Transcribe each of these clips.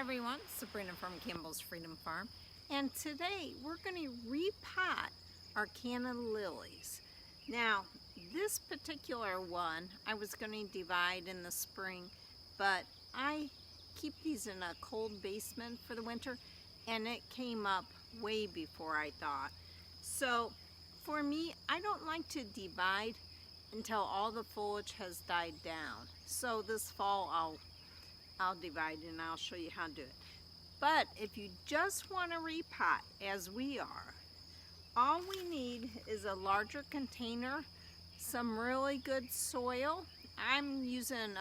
everyone, Sabrina from Campbell's Freedom Farm, and today we're going to repot our Canna lilies. Now this particular one I was going to divide in the spring, but I keep these in a cold basement for the winter and it came up way before I thought. So for me, I don't like to divide until all the foliage has died down. So this fall I'll divide and I'll show you how to do it. But if you just want to repot as we are, all we need is a larger container, some really good soil. I'm using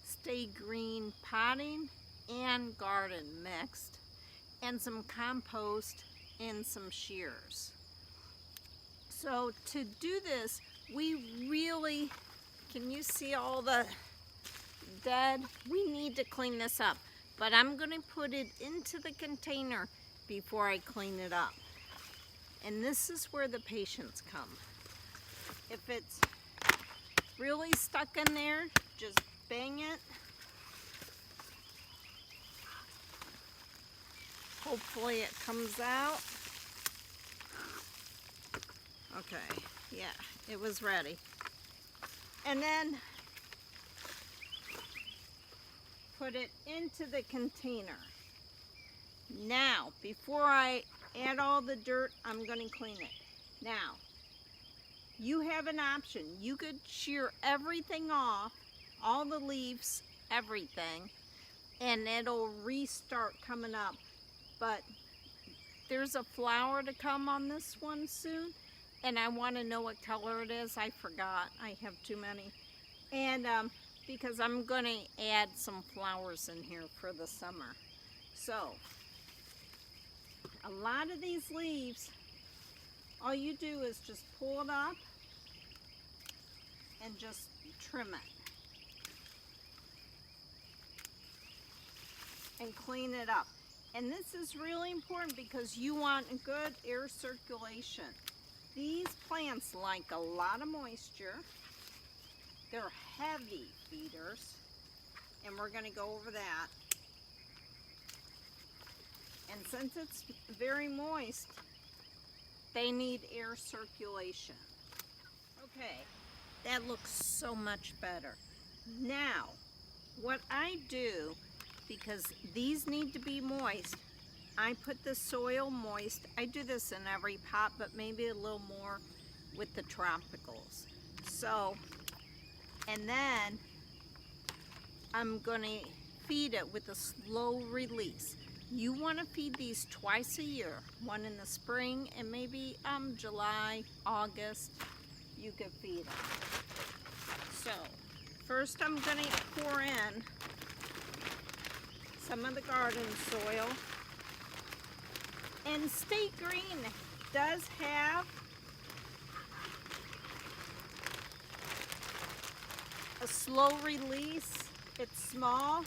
Stay Green potting and garden mixed, and some compost and some shears. So to do this, we really, can you see all the dead? We need to clean this up, but I'm going to put it into the container before I clean it up. And this is where the patience come. If it's really stuck in there, just bang it. Hopefully it comes out. Okay, yeah, it was ready. And then put it into the container. Now, before I add all the dirt, I'm going to clean it. Now, you have an option. You could shear everything off, all the leaves, everything, and it'll restart coming up. But there's a flower to come on this one soon, and I want to know what color it is. I forgot. I have too many. And because I'm going to add some flowers in here for the summer. So, a lot of these leaves, all you do is just pull it up and just trim it. And clean it up. And this is really important because you want a good air circulation. These plants like a lot of moisture. They're heavy feeders, and we're going to go over that. And since it's very moist, they need air circulation. Okay, that looks so much better. Now, what I do, because these need to be moist, I put the soil moist. I do this in every pot, but maybe a little more with the tropicals. So, and then I'm going to feed it with a slow release. You want to feed these twice a year, one in the spring and maybe July, August, you could feed them. So, first I'm going to pour in some of the garden soil. And Stay Green does have a slow release. It's small,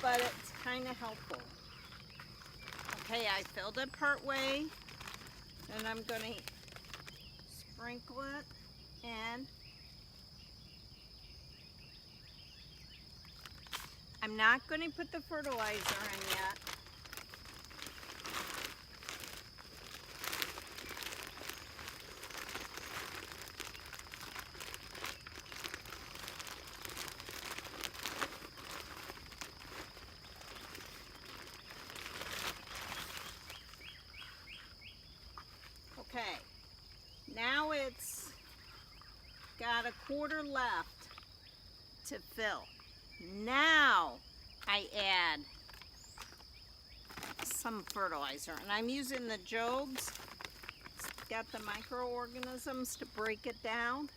but it's kind of helpful. Okay, I filled it part way, and I'm going to sprinkle it in. I'm not going to put the fertilizer in yet. Okay, now it's got a quarter left to fill. Now I add some fertilizer, and I'm using the Jobs. It's got the microorganisms to break it down,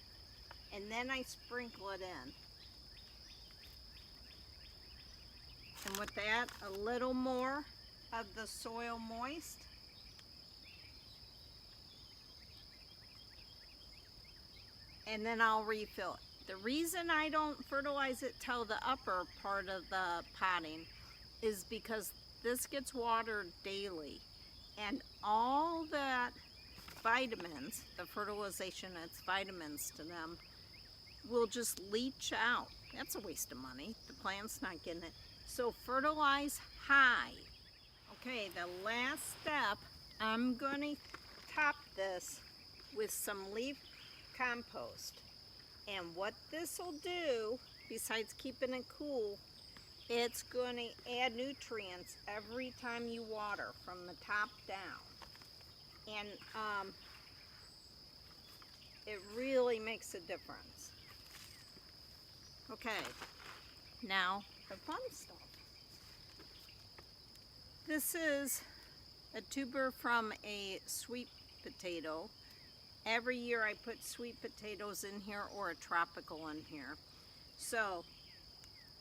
and then I sprinkle it in. And with that, a little more of the soil moist. And then I'll refill it. The reason I don't fertilize it till the upper part of the potting is because this gets watered daily, and all that vitamins, the fertilization, it's vitamins to them, will just leach out. That's a waste of money. The plant's not getting it. So fertilize high. Okay, the last step, I'm going to top this with some leaf compost. And what this will do, besides keeping it cool, it's going to add nutrients every time you water from the top down. And it really makes a difference. Okay, now the fun stuff. This is a tuber from a sweet potato. Every year I put sweet potatoes in here or a tropical in here. So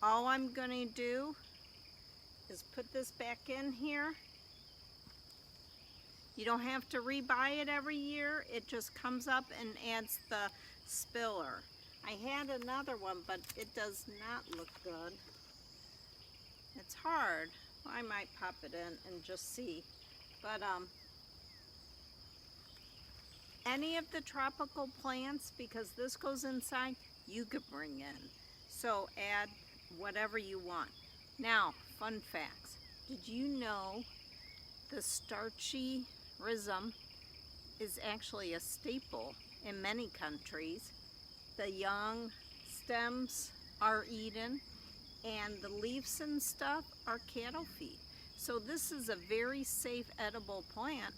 all I'm going to do is put this back in here. You don't have to rebuy it every year. It just comes up and adds the spiller. I had another one, but it does not look good. It's hard. I might pop it in and just see. But any of the tropical plants, because this goes inside, you could bring in. So add whatever you want. Now, fun facts. Did you know the starchy rhizome is actually a staple in many countries? The young stems are eaten, and the leaves and stuff are cattle feed. So this is a very safe edible plant.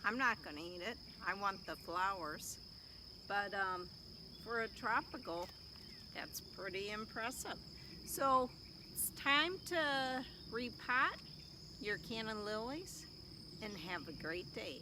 I'm not going to eat it. I want the flowers. But for a tropical, that's pretty impressive. So it's time to repot your canna lilies and have a great day.